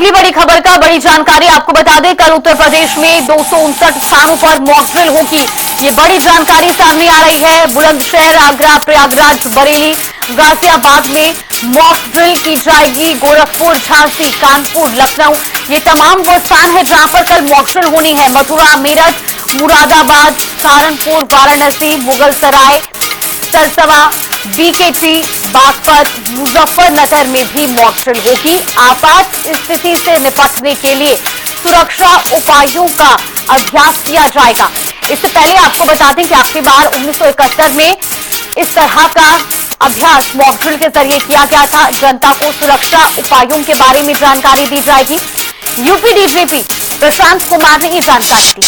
अगली बड़ी खबर का बड़ी जानकारी आपको बता दें, कल उत्तर प्रदेश में 259 स्थानों पर मॉक ड्रिल होगी। ये बड़ी जानकारी सामने आ रही है। बुलंदशहर, आगरा, प्रयागराज, बरेली, गाजियाबाद में मॉक ड्रिल की जाएगी। गोरखपुर, झांसी, कानपुर, लखनऊ, ये तमाम वो स्थान है जहां पर कल मॉक ड्रिल होनी है। मथुरा, मेरठ, मुरादाबाद, सहारनपुर, वाराणसी, मुगलसराय, सरसवा, बीकेटी, बागपत, मुजफ्फरनगर में भी मॉक ड्रिल होगी। आपात स्थिति से निपटने के लिए सुरक्षा उपायों का अभ्यास किया जाएगा। इससे पहले आपको बता दें कि आखिरी बार 1971 में इस तरह का अभ्यास मॉक ड्रिल के जरिए किया गया था। जनता को सुरक्षा उपायों के बारे में जानकारी दी जाएगी। यूपी डीजीपी प्रशांत कुमार ने ये जानकारी दी।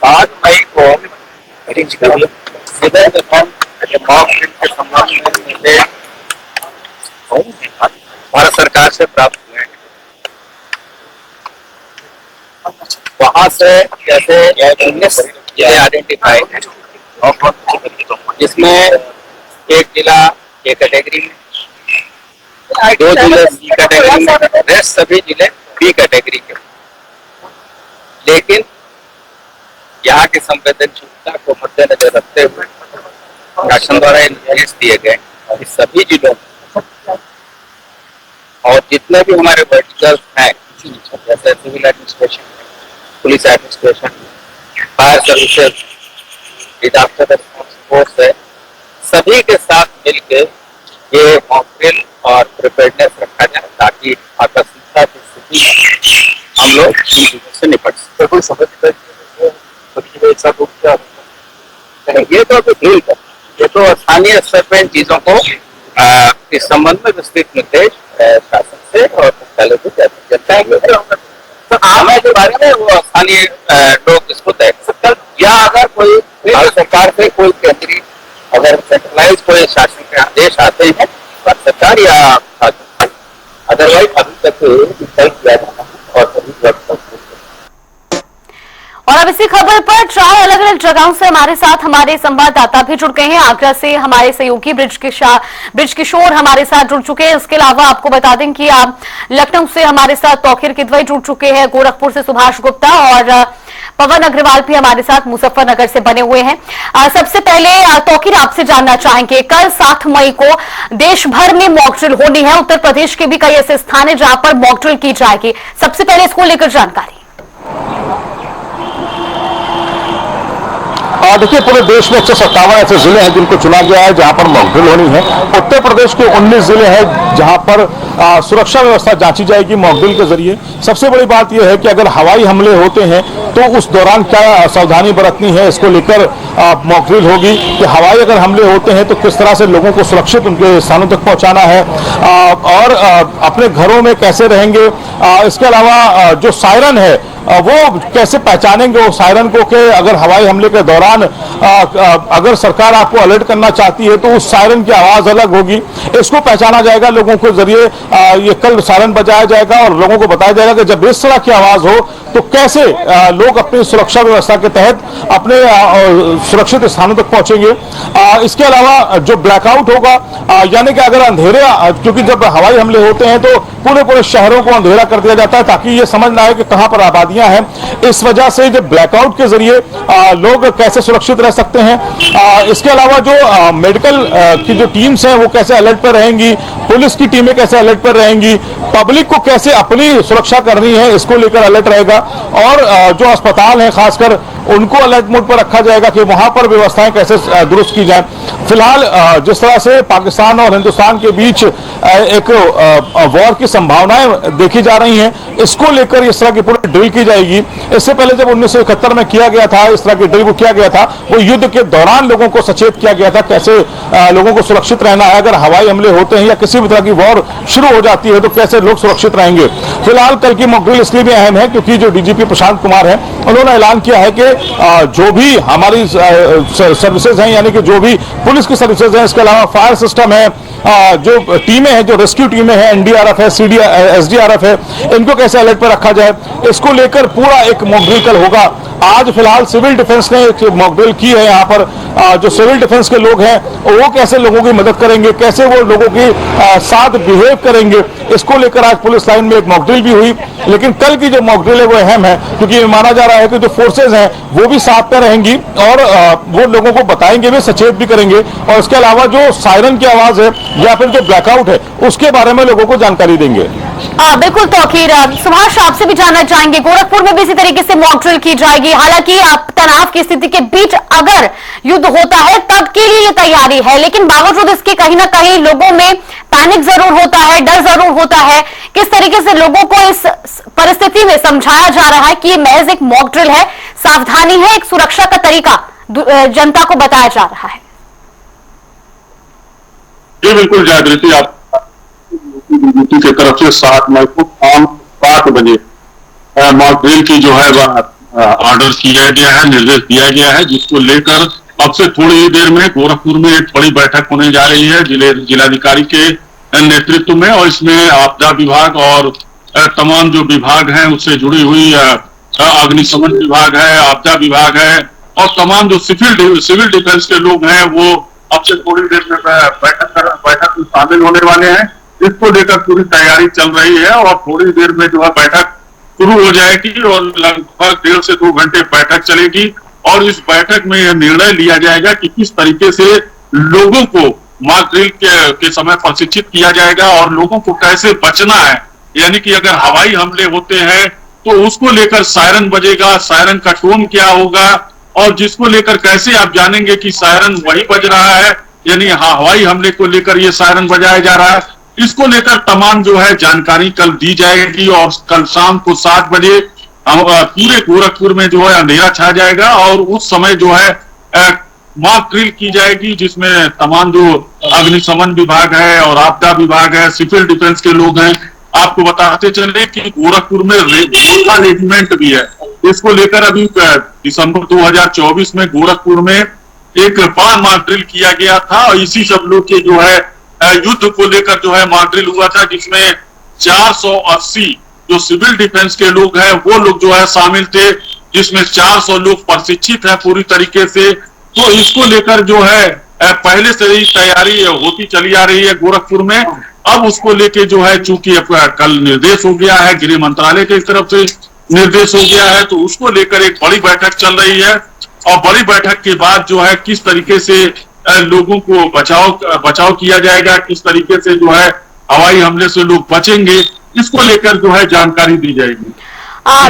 8 मई को भारत सरकार से प्राप्त हुए हैं। वहां से जैसे 19 जिले आइडेंटिफाई हैं, जिसमें एक जिला ए कैटेगरी में, 2 जिले सी कैटेगरी में, रेस्ट सभी जिले बी कैटेगरी के। लेकिन यहाँ की संवेदनशीलता को मद्देनजर रखते हुए शासन द्वारा निर्देश दिए गए और इस सभी जिलों और जितने भी हमारे वर्टिकल हैं, जैसे civil administration, police administration, fire services, disaster response force है, सभी के साथ मिलकर ये मॉक ड्रिल और प्रिपेयर्डनेस रखा जाए ताकि आकस्मिकता की स्थिति में हम लोग इन चीजों से निपट सकें। कोई समझता है ये तो अभी ड्रिल है, ये तो स्थानीय स्तर पर इन चीजों को इस संबंध में विस्तृत निर्देश शासन से और मुख्यालय को जनता है। तो समय के बारे में वो स्थानीय लोग इसको तय कर सकते हैं। या अगर कोई भारत सरकार से कोई केंद्रीय अगर सेंट्रलाइज कोई शासन के आदेश आते हैं भारत सरकार या अदरवाइज अभी तक तय किया जाना और सभी और अब इसी खबर पर 4 अलग अलग जगहों से हमारे साथ हमारे संवाददाता भी जुड़ गए हैं। आगरा से हमारे सहयोगी ब्रिज किशोर हमारे साथ जुड़ चुके हैं। इसके अलावा आपको बता दें कि आप लखनऊ से हमारे साथ तौकीर किदवई जुड़ चुके हैं, गोरखपुर से सुभाष गुप्ता और पवन अग्रवाल भी हमारे साथ मुजफ्फरनगर से बने हुए हैं। सबसे पहले तौकीर आपसे जानना चाहेंगे, कल 7 मई को देश भर में मॉक ड्रिल होनी है। उत्तर प्रदेश के भी कई ऐसे स्थान है जहां पर मॉक ड्रिल की जाएगी। सबसे पहले इसको लेकर जानकारी। देखिए, पूरे देश में 157 ऐसे जिले हैं जिनको चुना गया है जहां पर मॉक ड्रिल होनी है। उत्तर प्रदेश के 19 जिले हैं जहां पर सुरक्षा व्यवस्था जांची जाएगी मॉक ड्रिल के जरिए। सबसे बड़ी बात यह है कि अगर हवाई हमले होते हैं तो उस दौरान क्या सावधानी बरतनी है, इसको लेकर मॉक ड्रिल होगी कि हवाई अगर हमले होते हैं तो किस तरह से लोगों को सुरक्षित उनके स्थानों तक पहुंचाना है और अपने घरों में कैसे रहेंगे। इसके अलावा जो सायरन है वो कैसे पहचानेंगे उस सायरन को कि अगर हवाई हमले के दौरान अगर सरकार आपको अलर्ट करना चाहती है तो उस सायरन की आवाज अलग होगी। इसको पहचाना जाएगा लोगों के जरिए। ये कल सायरन बजाया जाएगा और लोगों को बताया जाएगा कि जब इस तरह की आवाज हो तो कैसे लोग अपनी सुरक्षा व्यवस्था के तहत अपने सुरक्षित स्थानों तक पहुंचेंगे। इसके अलावा जो ब्लैकआउट होगा, यानी कि अगर अंधेरे, क्योंकि जब हवाई हमले होते हैं तो पूरे शहरों को अंधेरा कर दिया जाता है ताकि ये समझ ना आए कि कहां पर आबादियां हैं। इस वजह से जो ब्लैकआउट के जरिए लोग कैसे सुरक्षित रह सकते हैं। इसके अलावा जो मेडिकल की जो टीम्स हैं वो कैसे अलर्ट पर रहेंगी, पुलिस की टीमें कैसे अलर्ट पर रहेंगी, पब्लिक को कैसे अपनी सुरक्षा करनी है इसको लेकर अलर्ट रहेगा और जो अस्पताल हैं खासकर उनको अलर्ट मोड पर रखा जाएगा कि वहां पर व्यवस्थाएं कैसे दुरुस्त की जाए। फिलहाल जिस तरह से पाकिस्तान और हिंदुस्तान के बीच एक वॉर की संभावनाएं देखी जा रही हैं, इसको लेकर इस तरह की पूरी ड्रिल की जाएगी। इससे पहले जब 1971 में किया गया था, इस तरह की ड्रिल को किया गया था, वो युद्ध के दौरान लोगों को सचेत किया गया था कैसे लोगों को सुरक्षित रहना है। अगर हवाई हमले होते हैं या किसी भी तरह की वॉर शुरू हो जाती है तो कैसे लोग सुरक्षित रहेंगे। फिलहाल कल की मॉक ड्रिल इसलिए भी अहम है क्योंकि जो डीजीपी प्रशांत कुमार हैं उन्होंने ऐलान किया है कि जो भी हमारी सर्विसेज हैं, यानी कि जो भी पुलिस की सर्विसेज हैं, इसके अलावा फायर सिस्टम है, जो टीमें हैं, जो रेस्क्यू टीमें हैं, एनडीआरएफ है, एसडीआरएफ है, इनको कैसे अलर्ट पर रखा जाए, इसको लेकर पूरा एक मॉक ड्रिल कल होगा आज फिलहाल सिविल डिफेंस ने मॉक ड्रिल की है यहाँ पर। जो सिविल डिफेंस के लोग हैं वो कैसे लोगों की मदद करेंगे, कैसे वो लोगों के साथ बिहेव करेंगे, इसको लेकर आज पुलिस लाइन में एक मॉक ड्रिल भी हुई। लेकिन कल की जो मॉक ड्रिल है वो अहम है, क्योंकि माना जा रहा है कि जो फोर्सेज हैं वो भी साथ में रहेंगी और वो लोगों को बताएंगे भी, सचेत भी करेंगे। और इसके अलावा जो सायरन की आवाज है या फिर जो ब्लैकआउट है उसके बारे में लोगों को जानकारी देंगे। बिल्कुल तौकीर। सुभाष, आपसे भी जानना चाहेंगे, गोरखपुर में भी इसी तरीके से मॉक ड्रिल की जाएगी। हालांकि आप तनाव की स्थिति के बीच अगर युद्ध होता है तब के लिए ये तैयारी है, लेकिन बावजूद इसके कहीं ना कहीं लोगों में पैनिक जरूर होता है, डर जरूर होता है। किस तरीके से लोगों को इस परिस्थिति में समझाया जा रहा है कि ये महज एक मॉक ड्रिल है, सावधानी है, एक सुरक्षा का तरीका जनता को बताया जा रहा है? जी बिल्कुल जागृति, आप बीजेपी की तरफ से 7 मई को शाम 7 बजे मॉक ड्रिल की जो है ऑर्डर किया गया है, निर्देश दिया गया है, जिसको लेकर अब से थोड़ी ही देर में गोरखपुर में एक बड़ी बैठक होने जा रही है जिलाधिकारी के नेतृत्व में। और इसमें आपदा विभाग और तमाम जो विभाग हैं उससे जुड़ी हुई अग्निशमन विभाग है, आपदा विभाग है और तमाम जो सिविल डिफेंस के लोग हैं वो अब से थोड़ी देर में बैठक में शामिल होने वाले हैं। इसको लेकर पूरी तैयारी चल रही है और थोड़ी देर में जो है बैठक शुरू हो जाएगी और लगभग 1.5 से 2 घंटे बैठक चलेगी। और इस बैठक में यह निर्णय लिया जाएगा कि किस तरीके से लोगों को मॉक ड्रिल के समय प्रशिक्षित किया जाएगा और लोगों को कैसे बचना है। यानी कि अगर हवाई हमले होते हैं तो उसको लेकर सायरन बजेगा, सायरन का टोन क्या होगा और जिसको लेकर कैसे आप जानेंगे कि सायरन वही बज रहा है, यानी हवाई हमले को लेकर ये सायरन बजाया जा रहा है। इसको लेकर तमाम जो है जानकारी कल दी जाएगी और कल शाम को 7 बजे पूरे गोरखपुर में जो है अंधेरा छा जाएगा और उस समय जो है मॉक ड्रिल की जाएगी, जिसमें तमाम जो अग्निशमन विभाग है और आपदा विभाग है, सिविल डिफेंस के लोग हैं। आपको बताते चले कि गोरखपुर में गोरखा रेजिमेंट भी है। इसको लेकर अभी दिसंबर 2024 में गोरखपुर में एक बड़ा मॉक ड्रिल किया गया था और इसी सब लोग के जो है युद्ध को लेकर जो है मॉक ड्रिल हुआ था, जिसमें 480 जो सिविल डिफेंस के लोग हैं वो लोग जो है शामिल थे, जिसमें 400 लोग प्रशिक्षित है पूरी तरीके से। तो इसको लेकर जो है पहले से ही तैयारी होती चली आ रही है गोरखपुर में। अब उसको लेके जो है चूंकि कल निर्देश हो गया है, गृह मंत्रालय की तरफ से निर्देश हो गया है, तो उसको लेकर एक बड़ी बैठक चल रही है और बड़ी बैठक के बाद जो है किस तरीके से लोगों को बचाव किया जाएगा, किस तरीके से जो है हवाई हमले से लोग बचेंगे, इसको लेकर जो है जानकारी दी जाएगी।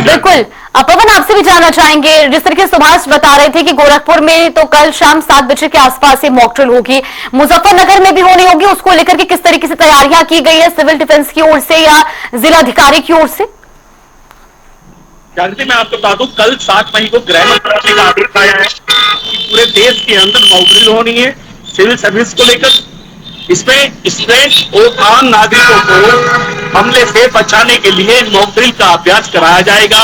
बिल्कुल। पवन, आपसे भी जानना चाहेंगे, जिस तरीके सुभाष बता रहे थे कि गोरखपुर में तो कल शाम 7 बजे के आसपास ये मॉक ड्रिल होगी, मुजफ्फरनगर में भी होनी होगी, उसको लेकर के किस तरीके से तैयारियां की गई है सिविल डिफेंस की ओर से या जिलाधिकारी की ओर से? जानते मैं आपको बता दूं, कल 7 मई को गृह मंत्रालय का आदेश आया है कि पूरे देश के अंदर मॉक ड्रिल होनी है सिविल सर्विस को लेकर। इसमें स्टूडेंट और आम नागरिकों को हमले से बचाने के लिए मॉक ड्रिल का अभ्यास कराया जाएगा।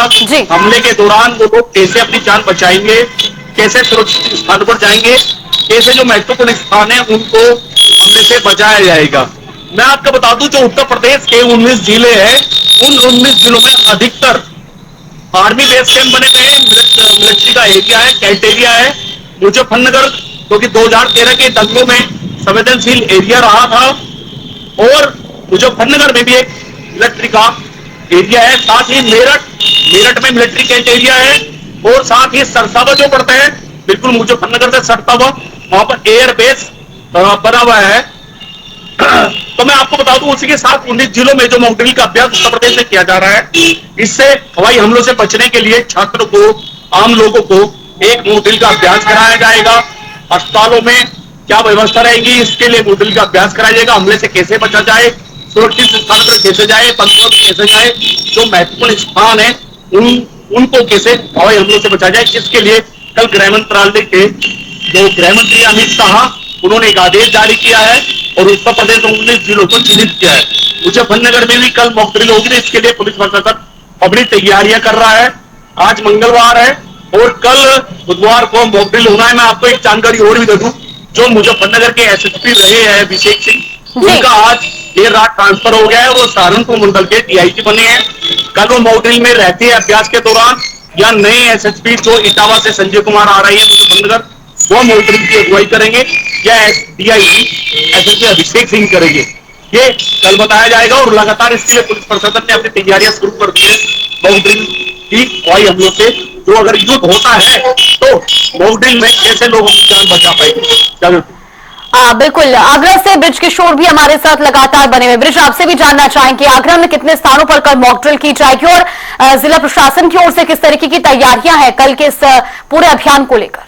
हमले के दौरान वो लोग कैसे अपनी जान बचाएंगे, कैसे सुरक्षित स्थान पर जाएंगे, कैसे जो महत्वपूर्ण स्थान है उनको हमले से बचाया जाएगा। मैं आपको बता दूं, जो उत्तर प्रदेश के 19 जिले हैं, उन 19 जिलों में अधिकतर आर्मी बेस कैंप बने हुए हैं, मिलिट्री का एरिया है, कैंट एरिया है। मुजफ्फरनगर जो कि 2013 के दंगों में संवेदनशील एरिया रहा था और मुजफ्फरनगर में भी एक मिलिट्री का एरिया है। साथ ही मेरठ में मिलिट्री कैंट एरिया है और साथ ही सरसावा जो पड़ता है बिल्कुल मुजफ्फरनगर से सटता हुआ, वहां पर एयर बेस बना हुआ है। तो मैं आपको बता दूं, उसी के साथ 19 जिलों में जो मॉक ड्रिल का अभ्यास उत्तर प्रदेश में किया जा रहा है, इससे हवाई हमलों से बचने के लिए छात्रों को, आम लोगों को एक मॉक ड्रिल का अभ्यास कराया जाएगा। अस्पतालों में क्या व्यवस्था रहेगी, इसके लिए मॉक ड्रिल का अभ्यास कराया जाएगा। हमले से कैसे बचा जाए, सुरक्षित स्थान पर कैसे जाए, पंक्तियों में कैसे जाए, जो महत्वपूर्ण स्थान है उनको कैसे हवाई हमलों से बचा जाए, इसके लिए कल गृह मंत्रालय के जो गृह मंत्री अमित शाह, उन्होंने एक आदेश जारी किया है और उत्तर प्रदेश में 19 जिलों को चिन्हित किया है। मुजफ्फरनगर में भी कल मॉक ड्रिल होगी, इसके लिए पुलिस प्रशासन अपनी तैयारियां कर रहा है। आज मंगलवार है और कल बुधवार को मॉक ड्रिल होना है। मैं आपको एक जानकारी और भी दे दूं, जो मुजफ्फरनगर के एसएसपी रहे हैं अभिषेक सिंह, उनका आज देर रात ट्रांसफर हो गया है, वो सहारनपुर मंडल के डीआईजी बने हैं। कल वो मॉक ड्रिल में रहते हैं अभ्यास के दौरान, या नए एसएसपी जो इटावा से संजय कुमार आ रहे हैं मुजफ्फरनगर, वो मॉनिटरिंग की अगुवाई करेंगे या डीआईजी एसएसपी अभिषेक सिंह करेंगे, ये कल बताया जाएगा। और लगातार इसके लिए पुलिस प्रशासन ने अपनी तैयारियां शुरू कर दी है। मॉनिटरिंग की हवाई हमलों से जो अगर युद्ध होता है तो मॉनिटरिंग में कैसे लोगों की जान बचा पाएंगे। बिल्कुल, आगरा से ब्रिज किशोर भी हमारे साथ लगातार बने हुए। ब्रिज, आपसे भी जानना चाहेंगे आगरा में कितने स्थानों पर कल मॉक ड्रिल की जाएगी और जिला प्रशासन की ओर से किस तरीके की तैयारियां हैं कल के इस पूरे अभियान को लेकर?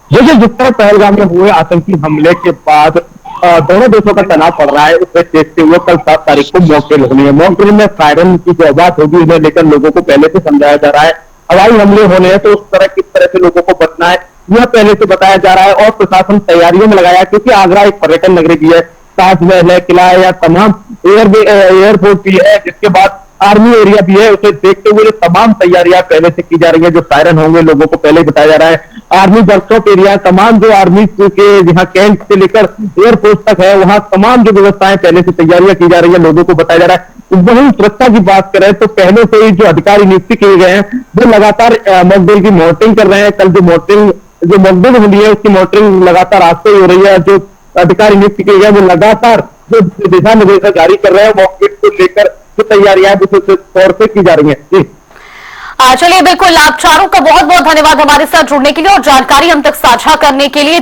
देखिए, जिस तरह पहलगाम में हुए आतंकी हमले के बाद दोनों देशों का तनाव पड़ रहा है, उसे देखते हुए कल 7 तारीख को मॉक ड्रिल होनी है। मॉक ड्रिल में सायरन की जो आवाज होगी उन्हें लेकर लोगों को पहले से समझाया जा रहा है। हवाई हमले होने हैं तो उस तरह किस तरह से लोगों को बचना है यह पहले से बताया जा रहा है और प्रशासन तैयारियों में लगाया है, क्योंकि आगरा एक पर्यटन नगरी भी है, ताजमहल है, किला है या तमाम एयरपोर्ट भी है, जिसके बाद आर्मी एरिया भी है। उसे देखते हुए तमाम तैयारियां पहले से की जा रही है। जो सायरन होंगे लोगों को पहले बताया जा रहा है। आर्मी वर्कशॉप एरिया, तमाम जो आर्मी के जहां कैंप से लेकर एयरपोर्ट तक है, वहां तमाम जो व्यवस्थाएं पहले से तैयारियां की जा रही है, लोगों को बताया जा रहा है। वहीं सुरक्षा की बात करें तो पहले से ही जो अधिकारी नियुक्ति किए गए हैं वो लगातार मॉक ड्रिल की मॉनिटरिंग कर रहे हैं। कल जो मॉक ड्रिल हुई है उसकी मॉनिटरिंग लगातार आज से ही हो रही है। जो अधिकारी नियुक्त किए गए वो लगातार जो दिशा निर्देश जारी कर रहे हैं मॉक ड्रिल को लेकर जो तैयारियां विशेष तौर से की जा रही है। जी चलिए, बिल्कुल, आप चारों का बहुत बहुत धन्यवाद हमारे साथ जुड़ने के लिए और जानकारी हम तक साझा करने के लिए।